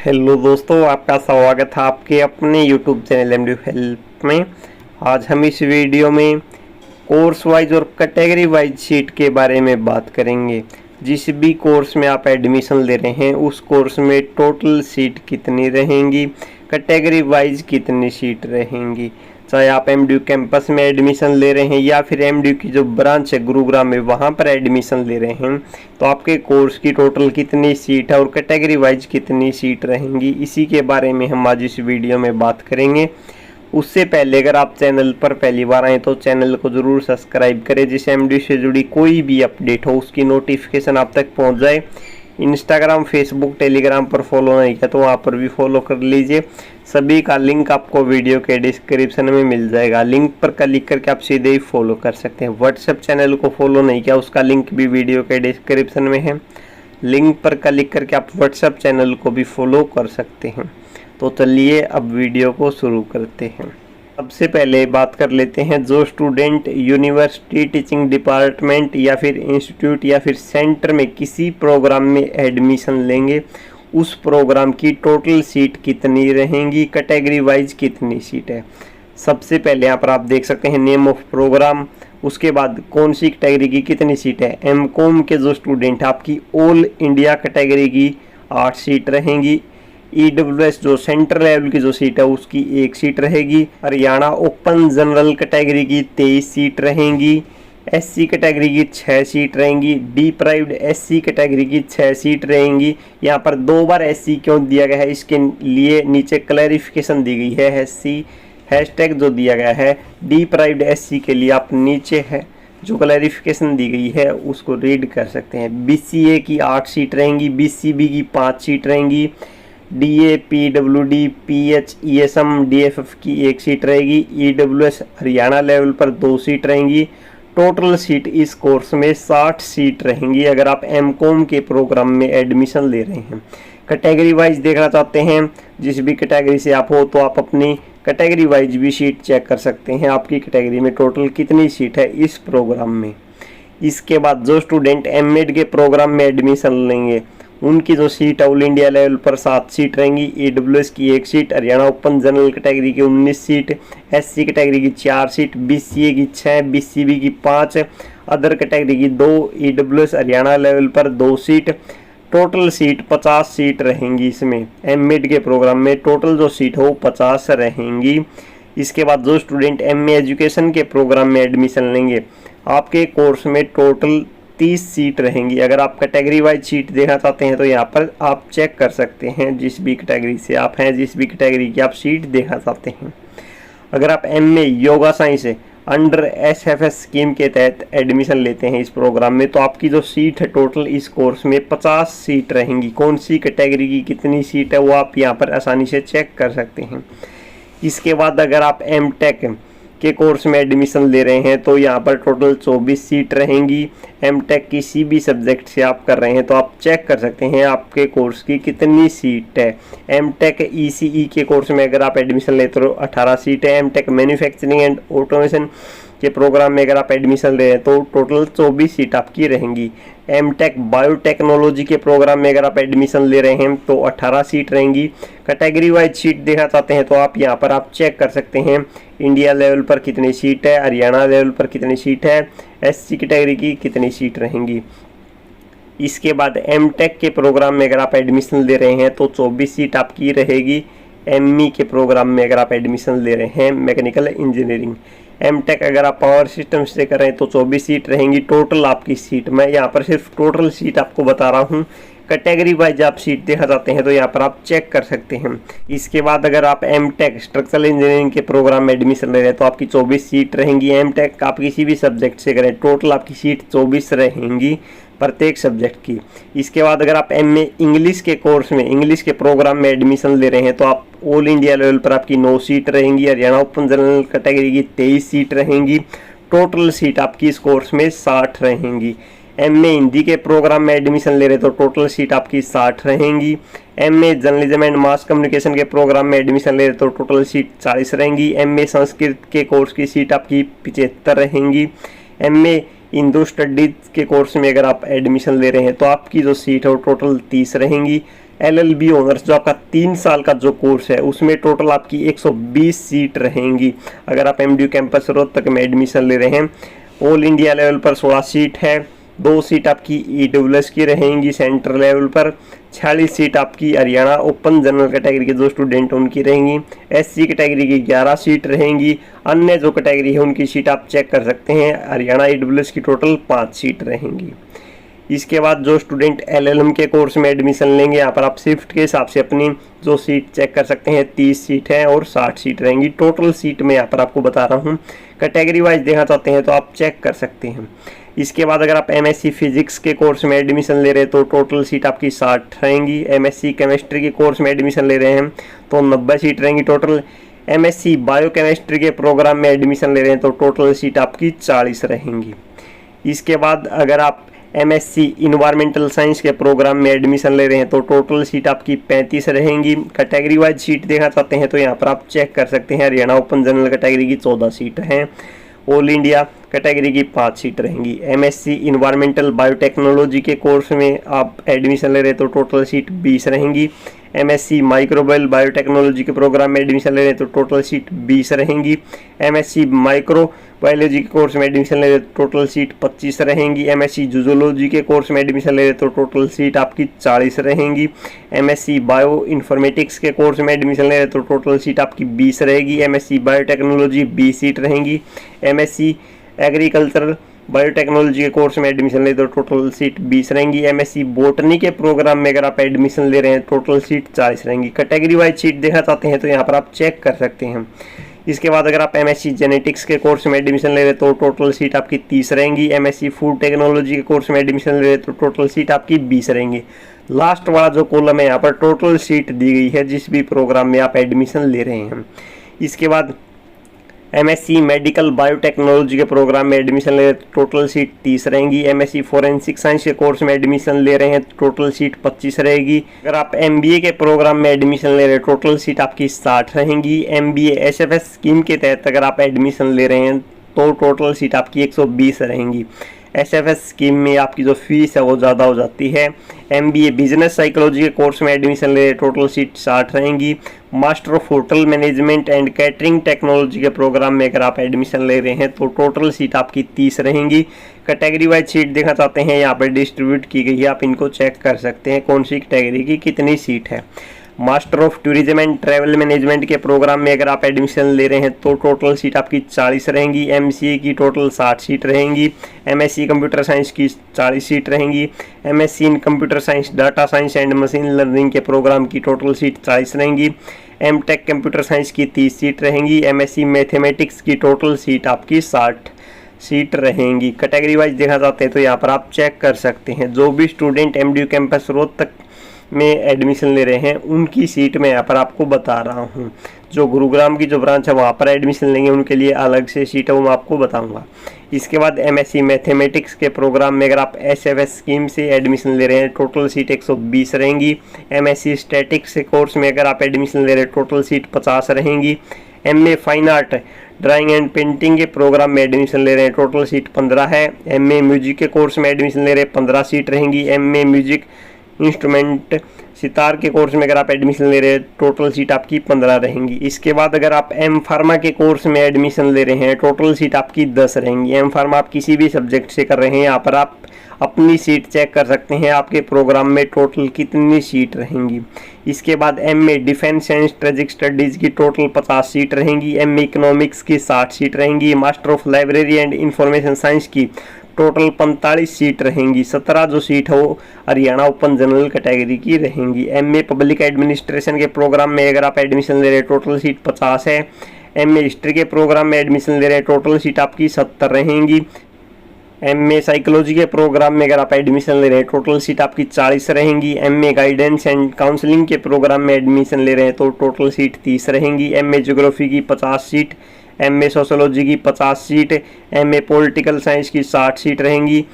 Hello दोस्तों, आपका स्वागत है आपके अपने यूट्यूब चैनल एमडी हेल्प में। आज हम इस वीडियो में कोर्स वाइज और कैटेगरी वाइज सीट के बारे में बात करेंगे। जिस भी कोर्स में आप एडमिशन ले रहे हैं उस कोर्स में टोटल सीट कितनी रहेंगी, कैटेगरी वाइज कितनी सीट रहेंगी। चाहे आप एमडी कैंपस में एडमिशन ले रहे हैं या फिर एमडी की जो ब्रांच है गुरुग्राम में वहाँ पर एडमिशन ले रहे हैं, तो आपके कोर्स की टोटल कितनी सीट है और कैटेगरी वाइज कितनी सीट रहेंगी, इसी के बारे में हम आज इस वीडियो में बात करेंगे। उससे पहले अगर आप चैनल पर पहली बार आए तो चैनल को ज़रूर सब्सक्राइब करें, जिससे एमडी से जुड़ी कोई भी अपडेट हो उसकी नोटिफिकेशन आप तक पहुँच जाए। इंस्टाग्राम, फेसबुक, टेलीग्राम पर फॉलो नहीं किया तो वहाँ पर भी फॉलो कर लीजिए। सभी का लिंक आपको वीडियो के डिस्क्रिप्शन में मिल जाएगा। लिंक पर क्लिक करके आप सीधे ही फॉलो कर सकते हैं। व्हाट्सएप चैनल को फॉलो नहीं किया उसका लिंक भी वीडियो के डिस्क्रिप्शन में है। लिंक पर क्लिक करके आप व्हाट्सएप चैनल को भी फॉलो कर सकते हैं। तो चलिए अब वीडियो को शुरू करते हैं। सबसे पहले बात कर लेते हैं, जो स्टूडेंट यूनिवर्सिटी, टीचिंग डिपार्टमेंट या फिर इंस्टीट्यूट या फिर सेंटर में किसी प्रोग्राम में एडमिशन लेंगे उस प्रोग्राम की टोटल सीट कितनी रहेंगी, कैटेगरी वाइज कितनी सीट है। सबसे पहले यहाँ पर आप देख सकते हैं नेम ऑफ प्रोग्राम, उसके बाद कौन सी कैटेगरी की कितनी सीट है। एमकॉम के जो स्टूडेंट है आपकी ऑल इंडिया कैटेगरी की 8 सीट रहेंगी। ईडब्ल्यूएस जो सेंट्रल लेवल की जो सीट है उसकी 1 सीट रहेगी। हरियाणा ओपन जनरल कैटेगरी की 23 सीट रहेंगी। एससी कैटेगरी की 6 सीट रहेंगी। डिप्राइव्ड एससी कैटेगरी की 6 सीट रहेंगी। यहाँ पर 2 बार एससी क्यों दिया गया है इसके लिए नीचे क्लैरिफिकेशन दी गई है। एससी हैशटैग जो दिया गया है डिप्राइव्ड एससी के लिए आप नीचे है जो क्लैरिफिकेशन दी गई है उसको रीड कर सकते हैं। बीसीए की 8 सीट रहेंगी। बीसीबी की 5 सीट रहेंगी। DA, PWD, pH, ESM, DFF की 1 सीट रहेगी। ईडब्ल्यूएस हरियाणा लेवल पर 2 सीट रहेंगी। टोटल सीट इस कोर्स में 60 सीट रहेंगी अगर आप एमकॉम के प्रोग्राम में एडमिशन ले रहे हैं। कैटेगरी वाइज देखना चाहते हैं, जिस भी कैटेगरी से आप हो तो आप अपनी कैटेगरी वाइज भी सीट चेक कर सकते हैं, आपकी कैटेगरी में टोटल कितनी सीट है इस प्रोग्राम में। इसके बाद जो स्टूडेंट एमएड के प्रोग्राम में एडमिशन लेंगे उनकी जो सीट है ऑल इंडिया लेवल पर 7 सीट रहेंगी। ईडब्ल्यूएस की 1 seat, Haryana open general category की 19 सीट, एससी कैटेगरी की 4 सीट, बीसीए की 6, बीसीबी की 5, अदर कैटेगरी की 2, ईडब्ल्यूएस हरियाणा लेवल पर 2 सीट। टोटल सीट 50 सीट रहेंगी। इसमें एमएड के प्रोग्राम में टोटल जो सीट है वो 50 रहेंगी। इसके बाद जो स्टूडेंट एमए एजुकेशन के प्रोग्राम में एडमिशन लेंगे आपके कोर्स में टोटल 30 सीट रहेंगी। अगर आप कैटेगरी वाइज सीट देखना चाहते हैं तो यहाँ पर आप चेक कर सकते हैं, जिस भी कैटेगरी से आप हैं, जिस भी कैटेगरी की आप सीट देखना चाहते हैं। अगर आप MA yoga science under SFS scheme के तहत एडमिशन लेते हैं इस प्रोग्राम में तो आपकी जो सीट है टोटल इस कोर्स में 50 सीट रहेंगी। कौन सी कैटेगरी की कितनी सीट है वो आप यहाँ पर आसानी से चेक कर सकते हैं। इसके बाद अगर आप एमटेक के कोर्स में एडमिशन ले रहे हैं तो यहाँ पर टोटल 24 सीट रहेंगी। एमटेक किसी भी सब्जेक्ट से आप कर रहे हैं तो आप चेक कर सकते हैं आपके कोर्स की कितनी सीट है। एमटेक ईसीई के कोर्स में अगर आप एडमिशन लेते हो 18 सीट है। एमटेक मैन्युफैक्चरिंग एंड ऑटोमेशन के प्रोग्राम में अगर आप एडमिशन ले रहे हैं तो टोटल 24 सीट आपकी रहेंगी। एमटेक बायोटेक्नोलॉजी के प्रोग्राम में अगर आप एडमिशन ले रहे हैं तो 18 सीट रहेंगी। कैटेगरी वाइज सीट देखना चाहते हैं तो आप यहाँ पर आप चेक कर सकते हैं इंडिया लेवल पर कितनी सीट है, हरियाणा लेवल पर कितनी सीट है, एससी कैटेगरी की कितनी सीट रहेंगी। इसके बाद एमटेक के प्रोग्राम में अगर आप एडमिशन ले रहे हैं तो 24 सीट आपकी रहेगी। एमई के प्रोग्राम में अगर आप एडमिशन ले रहे हैं मैकेनिकल इंजीनियरिंग, एमटेक अगर आप पावर सिस्टम से कर रहे हैं तो 24 सीट रहेंगी। टोटल आपकी सीट, मैं यहाँ पर सिर्फ टोटल सीट आपको बता रहा हूँ। कैटेगरी वाइज आप सीट देखना चाहते हैं तो यहाँ पर आप चेक कर सकते हैं। इसके बाद अगर आप एमटेक स्ट्रक्चरल इंजीनियरिंग के प्रोग्राम में एडमिशन ले रहे हैं तो आपकी 24 सीट रहेंगी। एमटेक आप किसी भी सब्जेक्ट से करें टोटल आपकी सीट 24 रहेंगी प्रत्येक सब्जेक्ट की। इसके बाद अगर आप एमए इंग्लिश के कोर्स में, इंग्लिश के प्रोग्राम में एडमिशन ले रहे हैं तो आप ऑल इंडिया लेवल पर आपकी 9 सीट रहेंगी। हरियाणा ओपन जनरल कैटेगरी की 23 सीट रहेंगी। टोटल सीट आपकी इस कोर्स में 60 रहेंगी। एमए हिंदी के प्रोग्राम में एडमिशन ले रहे तो टोटल सीट आपकी 60 रहेंगी। MA journalism and mass communication के प्रोग्राम में एडमिशन ले रहे तो टोटल सीट 40 रहेंगी। एमए संस्कृत के कोर्स की सीट आपकी 75 रहेंगी। एमए हिंदू स्टडीज के कोर्स में अगर आप एडमिशन ले रहे हैं तो आपकी जो सीट है वो टोटल 30 रहेंगी। LLB ऑनर्स जो आपका 3 साल का जो कोर्स है उसमें टोटल आपकी 120 सीट रहेंगी। अगर आप MDU कैंपस रोहतक में एडमिशन ले रहे हैं, ऑल इंडिया लेवल पर 16 सीट है, 2 सीट आपकी EWS की रहेंगी सेंट्रल लेवल पर, 46 सीट आपकी हरियाणा ओपन जनरल कैटेगरी के जो स्टूडेंट उनकी रहेंगी, SC कैटेगरी की 11 सीट रहेंगी, अन्य जो कैटेगरी है उनकी सीट आप चेक कर सकते हैं, हरियाणा EWS की टोटल 5 सीट रहेंगी। इसके बाद जो स्टूडेंट LLM के कोर्स में एडमिशन लेंगे, यहाँ पर आप शिफ्ट के हिसाब से अपनी जो सीट चेक कर सकते हैं, 30 सीट है और 60 सीट रहेंगी। टोटल सीट मैं यहाँ पर आपको बता रहा हूँ, कैटेगरी वाइज देखना चाहते हैं तो आप चेक कर सकते हैं। इसके बाद अगर आप MSc फिजिक्स के कोर्स में एडमिशन ले रहे हैं तो टोटल सीट आपकी 60 रहेंगी। MSc केमिस्ट्री के कोर्स में एडमिशन ले रहे हैं तो 90 सीट रहेंगी टोटल। MSc बायोकेमिस्ट्री के प्रोग्राम में एडमिशन ले रहे हैं तो टोटल सीट आपकी 40 रहेंगी। इसके बाद अगर आप MSc इन्वायरमेंटल साइंस के प्रोग्राम में एडमिशन ले रहे हैं तो टोटल सीट आपकी 35 रहेंगी। कैटेगरी वाइज सीट देखना चाहते हैं तो यहाँ पर आप चेक कर सकते हैं, हरियाणा ओपन जनरल कैटेगरी की 14 सीट हैं, ऑल इंडिया कैटेगरी की 5 सीट रहेंगी। MSc इन्वायरमेंटल बायोटेक्नोलॉजी के कोर्स में आप एडमिशन ले रहे हैं तो टोटल सीट 20 रहेंगी। MSc माइक्रोबायल बायोटेक्नोलॉजी के प्रोग्राम में एडमिशन ले रहे हैं तो टोटल सीट 20 रहेंगी। MSc माइक्रो बायोलॉजी के कोर्स में एडमिशन ले रहे तो टोटल सीट 25 रहेंगी। MSc जूजोलॉजी के कोर्स में एडमिशन ले रहे तो टोटल सीट आपकी 40 रहेंगी। MSc बायो इन्फॉर्मेटिक्स के कोर्स में एडमिशन ले रहे तो टोटल सीट आपकी 20 रहेगी। MSc बायोटेक्नोलॉजी 20 सीट रहेंगी। MSc एग्रीकल्चर बायोटेक्नोलॉजी के कोर्स में एडमिशन ले तो टोटल सीट 20 रहेंगी। MSc बोटनी के प्रोग्राम में अगर आप एडमिशन ले रहे हैं टोटल सीट 40 रहेंगी। कैटेगरी वाइज सीट देखना चाहते हैं तो यहाँ पर आप चेक कर सकते हैं। इसके बाद अगर आप MSc जेनेटिक्स के कोर्स में एडमिशन ले रहे तो टोटल सीट आपकी 30 रहेंगी। MSc फूड टेक्नोलॉजी के कोर्स में एडमिशन ले रहे तो टोटल सीट आपकी 20 रहेंगी। लास्ट वाला जो कॉलम है यहाँ पर टोटल सीट दी गई है जिस भी प्रोग्राम में आप एडमिशन ले रहे हैं। इसके बाद MSc मेडिकल बायोटेक्नोलॉजी के प्रोग्राम में एडमिशन ले रहे हैं टोटल सीट 30 रहेंगी। MSc फोरेंसिक साइंस के कोर्स में एडमिशन ले रहे हैं टोटल सीट 25 रहेगी। अगर आप MBA के प्रोग्राम में एडमिशन ले रहे हैं टोटल सीट आपकी 60 रहेंगी। MBA SFS स्कीम के तहत अगर आप एडमिशन ले रहे हैं तो टोटल सीट आपकी 120 रहेंगी। SFS स्कीम में आपकी जो फीस है वो ज़्यादा हो जाती है। MBA बिजनेस साइकोलॉजी के कोर्स में एडमिशन ले रहे टोटल सीट 60 रहेंगी। Master of hotel management and catering technology के प्रोग्राम में अगर आप एडमिशन ले रहे हैं तो टोटल सीट आपकी 30 रहेंगी। कैटेगरी वाइज सीट देखना चाहते हैं यहाँ पर डिस्ट्रीब्यूट की गई है, आप इनको चेक कर सकते हैं कौन सी कैटेगरी की कितनी सीट है। Master of tourism and travel management के प्रोग्राम में अगर आप एडमिशन ले रहे हैं तो टोटल सीट आपकी 40 रहेंगी। MCA की टोटल 60 सीट रहेंगी। MSc कंप्यूटर साइंस की 40 सीट रहेंगी। MSc in computer science data science and machine learning के प्रोग्राम की टोटल सीट 40 रहेंगी। MTech कंप्यूटर साइंस की 30 सीट रहेंगी। MSc मैथमेटिक्स की टोटल सीट आपकी 60 सीट रहेंगी। कैटेगरी वाइज देखना चाहते हैं तो यहाँ पर आप चेक कर सकते हैं। जो भी स्टूडेंट MDU कैंपस रोहतक में एडमिशन ले रहे हैं उनकी सीट मैं यहाँ पर आपको बता रहा हूँ। जो गुरुग्राम की जो ब्रांच है वहाँ पर एडमिशन लेंगे उनके लिए अलग से सीट है वो मैं आपको बताऊँगा। इसके बाद MSc मैथमेटिक्स के प्रोग्राम में अगर आप SFS स्कीम से एडमिशन ले रहे हैं टोटल सीट 120 रहेंगी। MSc स्टैटिक्स के कोर्स में अगर आप एडमिशन ले रहे हैं टोटल सीट 50 रहेंगी। MA fine art drawing and painting के प्रोग्राम में एडमिशन ले रहे हैं टोटल सीट 15 है। MA म्यूजिक के कोर्स में एडमिशन ले रहे हैं 15 सीट रहेंगी। MA म्यूजिक इंस्ट्रूमेंट सितार के कोर्स में अगर आप एडमिशन ले रहे हैं टोटल सीट आपकी 15 रहेंगी। इसके बाद अगर आप M फार्मा के कोर्स में एडमिशन ले रहे हैं टोटल सीट आपकी 10 रहेंगी। M फार्मा आप किसी भी सब्जेक्ट से कर रहे हैं यहाँ पर आप अपनी सीट चेक कर सकते हैं आपके प्रोग्राम में टोटल कितनी सीट रहेंगी। इसके बाद MA defence and strategic studies की टोटल 50 सीट रहेंगी। MA इकोनॉमिक्स की 60 सीट रहेंगी। Master of library and information science की टोटल 45 सीट रहेंगी। 17 जो सीट है वो हरियाणा ओपन जनरल कैटेगरी की रहेंगी। MA पब्लिक एडमिनिस्ट्रेशन के प्रोग्राम में अगर आप एडमिशन ले रहे हैं टोटल सीट 50 है। MA हिस्ट्री के प्रोग्राम में एडमिशन ले रहे हैं टोटल सीट आपकी 70 रहेंगी। MA साइकोलॉजी के प्रोग्राम में अगर आप एडमिशन ले रहे हैं टोटल सीट आपकी 40 रहेंगी। MA गाइडेंस एंड काउंसलिंग के प्रोग्राम में एडमिशन ले रहे हैं तो टोटल सीट 30 रहेंगी। MA ज्योग्राफी की 50 सीट। MA सोशोलॉजी की 50 सीट। MA पॉलिटिकल साइंस की 60 सीट रहेंगी।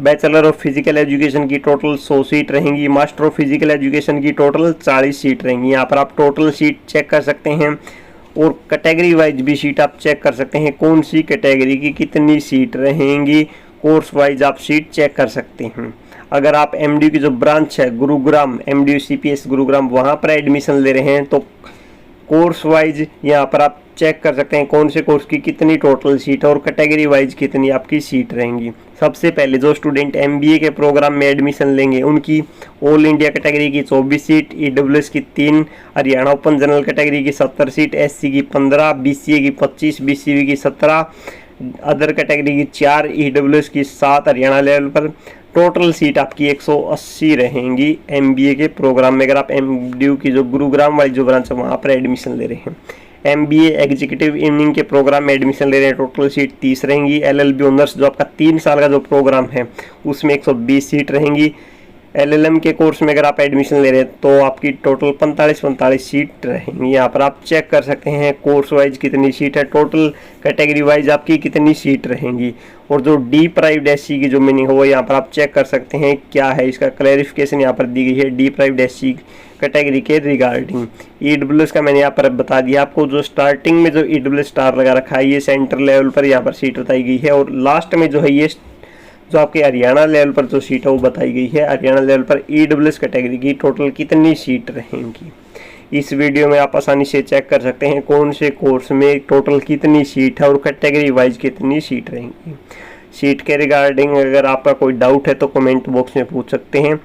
बैचलर ऑफ फिजिकल एजुकेशन की टोटल 100 सीट रहेंगी। मास्टर ऑफ फिजिकल एजुकेशन की टोटल 40 सीट रहेंगी। यहाँ पर आप टोटल सीट चेक कर सकते हैं और कैटेगरी वाइज भी सीट आप चेक कर सकते हैं कौन सी कैटेगरी की कितनी सीट रहेंगी। कोर्स वाइज आप सीट चेक कर सकते हैं। अगर आप एमडीयू की जो ब्रांच है गुरुग्राम, एमडीयू सीपीएस गुरुग्राम, वहाँ पर एडमिशन ले रहे हैं तो कोर्स वाइज यहाँ पर आप चेक कर सकते हैं कौन से कोर्स की कितनी टोटल सीट है और कैटेगरी वाइज कितनी आपकी सीट रहेंगी। सबसे पहले जो स्टूडेंट एमबीए के प्रोग्राम में एडमिशन लेंगे उनकी ऑल इंडिया कैटेगरी की 24 सीट, ईडब्ल्यूएस की 3, हरियाणा ओपन जनरल कैटेगरी की 70 सीट, एससी की 15, बीसीए की 25, बीसीबी की 17, अदर कैटेगरी की 4, ईडब्ल्यूएस की 7 हरियाणा लेवल पर। टोटल सीट आपकी 180 रहेंगी एमबीए के प्रोग्राम में, अगर आप एमडीयू की जो गुरुग्राम वाली जो ब्रांच है वहाँ पर एडमिशन ले रहे हैं। एमबीए एग्जीक्यूटिव इवनिंग के प्रोग्राम में एडमिशन ले रहे हैं, टोटल सीट 30 रहेंगी। एलएलबी ऑनर्स जो आपका 3 साल का जो प्रोग्राम है उसमें 120 सीट रहेंगी। एलएलएम के कोर्स में अगर आप एडमिशन ले रहे हैं तो आपकी टोटल 45 सीट रहेंगी। यहाँ पर आप चेक कर सकते हैं कोर्स वाइज कितनी सीट है, टोटल कैटेगरी वाइज आपकी कितनी सीट रहेंगी। और जो डीप्राइव्ड एससी की जो मीनिंग है वो यहाँ पर आप चेक कर सकते हैं क्या है, इसका क्लैरिफिकेशन यहाँ पर दी गई है डीप्राइव्ड एससी कैटेगरी के रिगार्डिंग। ईडब्ल्यूएस का मैंने यहाँ पर बता दिया आपको, जो स्टार्टिंग में जो ईडब्ल्यूएस स्टार लगा रखा है ये सेंटर लेवल पर यहाँ पर सीट बताई गई है, और लास्ट में जो है ये जो आपके हरियाणा लेवल पर जो सीट है वो बताई गई है। हरियाणा लेवल पर ईडब्ल्यूएस कैटेगरी की टोटल कितनी सीट रहेंगी। इस वीडियो में आप आसानी से चेक कर सकते हैं कौन से कोर्स में टोटल कितनी सीट है और कैटेगरी वाइज कितनी सीट रहेंगी। सीट के रिगार्डिंग अगर आपका कोई डाउट है तो कमेंट बॉक्स में पूछ सकते हैं।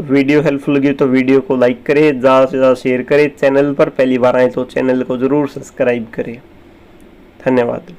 वीडियो हेल्पफुल लगी तो वीडियो को लाइक करें, ज़्यादा से ज़्यादा शेयर करें। चैनल पर पहली बार आए तो चैनल को ज़रूर सब्सक्राइब करें। धन्यवाद।